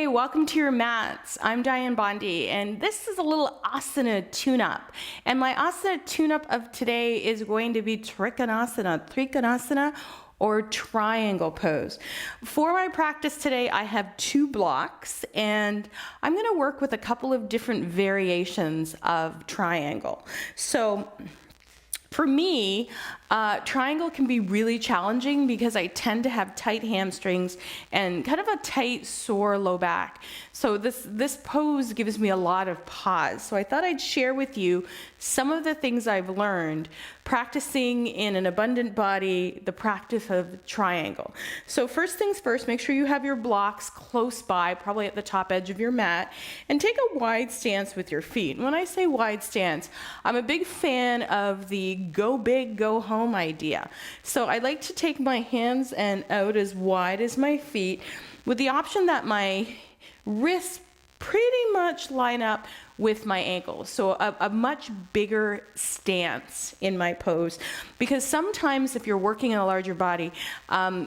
Hey, welcome to your mats. I'm Diane Bondi, and this is a little Asana tune-up. And my Asana tune-up of today is going to be Trikonasana, or triangle pose. For my practice today, I have 2 blocks, and I'm gonna work with a couple of different variations of triangle. So, for me, triangle can be really challenging because I tend to have tight hamstrings and kind of a tight, sore low back. So this pose gives me a lot of pause. So I thought I'd share with you some of the things I've learned practicing in an abundant body, the practice of triangle. So first things first, make sure you have your blocks close by, probably at the top edge of your mat, and take a wide stance with your feet. And when I say wide stance, I'm a big fan of the go big, go home idea. So I like to take my hands and out as wide as my feet, with the option that my wrists pretty much line up with my ankles. So a much bigger stance in my pose, because sometimes if you're working in a larger body,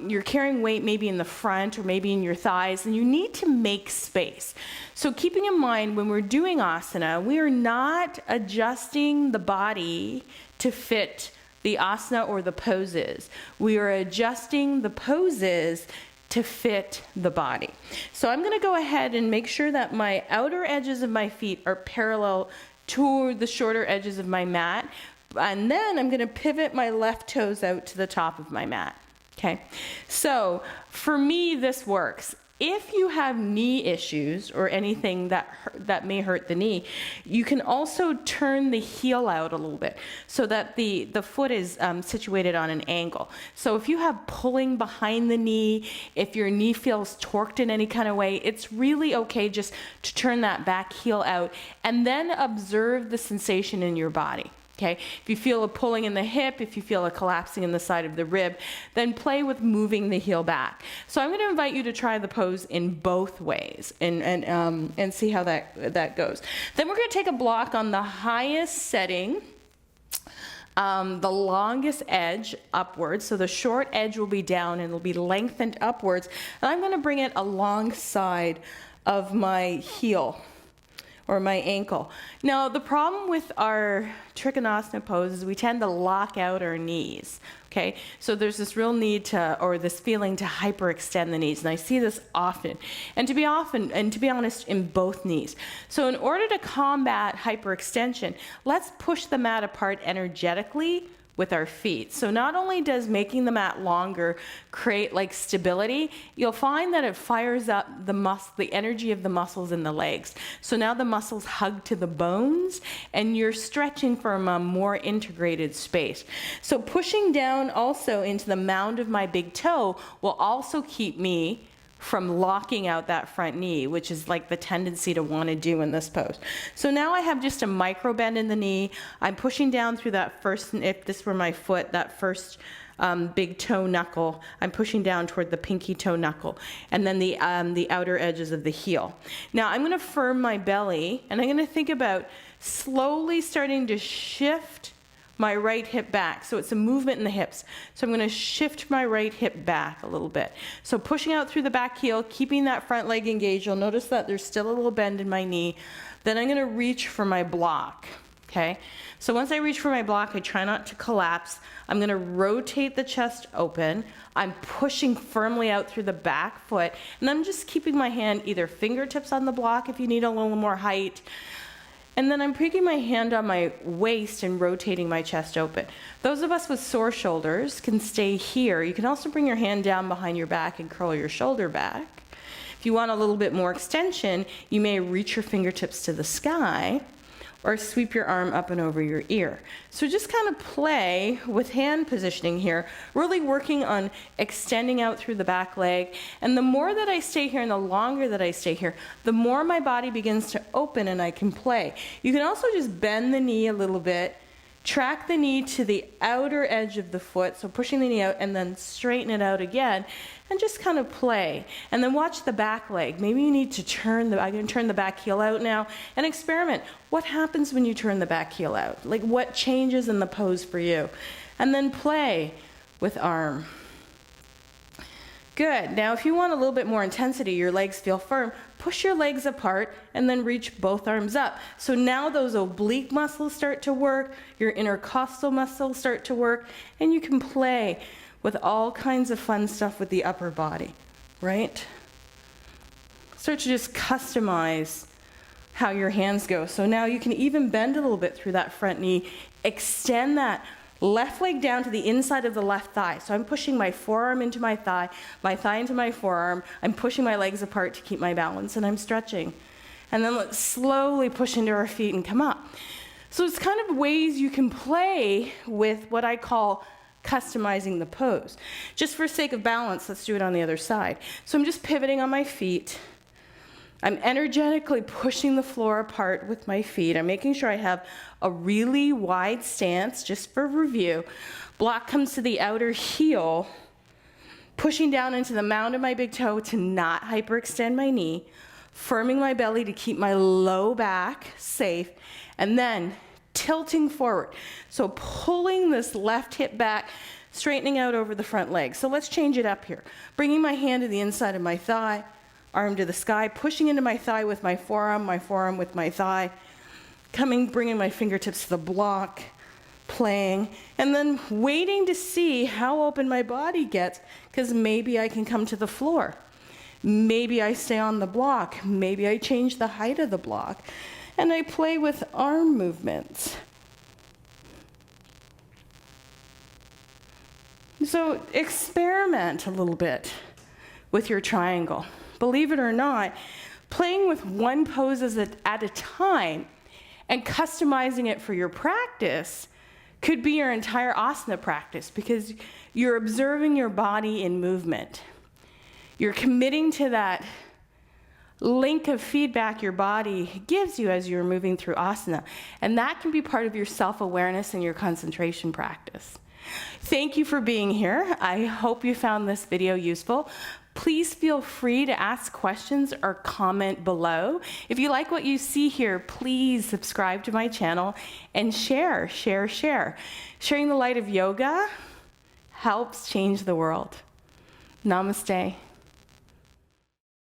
you're carrying weight maybe in the front or maybe in your thighs, and you need to make space. So keeping in mind, when we're doing asana, we are not adjusting the body to fit the asana or the poses. We are adjusting the poses to fit the body. So I'm going to go ahead and make sure that my outer edges of my feet are parallel to the shorter edges of my mat. And then I'm going to pivot my left toes out to the top of my mat. Okay. So for me, this works. If you have knee issues or anything that may hurt the knee, you can also turn the heel out a little bit so that the foot is situated on an angle. So if you have pulling behind the knee, if your knee feels torqued in any kind of way, it's really okay just to turn that back heel out and then observe the sensation in your body. Okay, if you feel a pulling in the hip, if you feel a collapsing in the side of the rib, then play with moving the heel back. So I'm going to invite you to try the pose in both ways and see how that goes. Then we're going to take a block on the highest setting, the longest edge upwards. So the short edge will be down and it'll be lengthened upwards. And I'm going to bring it alongside of my heel or my ankle. Now, the problem with our Trikonasana pose is we tend to lock out our knees, okay? So there's this real need to, or this feeling to hyperextend the knees, and I see this often. And to be honest, in both knees. So in order to combat hyperextension, let's push the mat apart energetically with our feet. So not only does making the mat longer create like stability, you'll find that it fires up the energy of the muscles in the legs. So now the muscles hug to the bones and you're stretching from a more integrated space. So pushing down also into the mound of my big toe will also keep me from locking out that front knee, which is like the tendency to want to do in this pose. So now I have just a micro bend in the knee. I'm pushing down through that first, if this were my foot, that first big toe knuckle. I'm pushing down toward the pinky toe knuckle, and then the outer edges of the heel. Now I'm going to firm my belly, and I'm going to think about slowly starting to shift my right hip back. So it's a movement in the hips. So I'm going to shift my right hip back a little bit. So pushing out through the back heel, keeping that front leg engaged. You'll notice that there's still a little bend in my knee. Then I'm going to reach for my block. Okay. So once I reach for my block, I try not to collapse. I'm going to rotate the chest open. I'm pushing firmly out through the back foot, and I'm just keeping my hand either fingertips on the block if you need a little more height. And then I'm putting my hand on my waist and rotating my chest open. Those of us with sore shoulders can stay here. You can also bring your hand down behind your back and curl your shoulder back. If you want a little bit more extension, you may reach your fingertips to the sky or sweep your arm up and over your ear. So just kind of play with hand positioning here, really working on extending out through the back leg. And the more that I stay here and the longer that I stay here, the more my body begins to open and I can play. You can also just bend the knee a little bit, track the knee to the outer edge of the foot, so pushing the knee out, and then straighten it out again, and just kind of play. And then watch the back leg. Maybe you need to I can turn the back heel out now, and experiment. What happens when you turn the back heel out? Like, what changes in the pose for you? And then play with arm. Good. Now, if you want a little bit more intensity, your legs feel firm, push your legs apart and then reach both arms up. So now those oblique muscles start to work, your intercostal muscles start to work, and you can play with all kinds of fun stuff with the upper body, right? Start to just customize how your hands go. So now you can even bend a little bit through that front knee, extend that left leg down to the inside of the left thigh. So I'm pushing my forearm into my thigh into my forearm. I'm pushing my legs apart to keep my balance, and I'm stretching. And then let's slowly push into our feet and come up. So it's kind of ways you can play with what I call customizing the pose. Just for sake of balance, let's do it on the other side. So I'm just pivoting on my feet. I'm energetically pushing the floor apart with my feet. I'm making sure I have a really wide stance, just for review. Block comes to the outer heel, pushing down into the mound of my big toe to not hyperextend my knee, firming my belly to keep my low back safe, and then tilting forward. So pulling this left hip back, straightening out over the front leg. So let's change it up here. Bringing my hand to the inside of my thigh, arm to the sky, pushing into my thigh with my forearm with my thigh, bringing my fingertips to the block, playing, and then waiting to see how open my body gets, because maybe I can come to the floor. Maybe I stay on the block. Maybe I change the height of the block. And I play with arm movements. So experiment a little bit with your triangle. Believe it or not, playing with one pose at a time and customizing it for your practice could be your entire asana practice, because you're observing your body in movement. You're committing to that link of feedback your body gives you as you're moving through asana, and that can be part of your self-awareness and your concentration practice. Thank you for being here. I hope you found this video useful. Please feel free to ask questions or comment below. If you like what you see here, please subscribe to my channel and share. Sharing the light of yoga helps change the world. Namaste.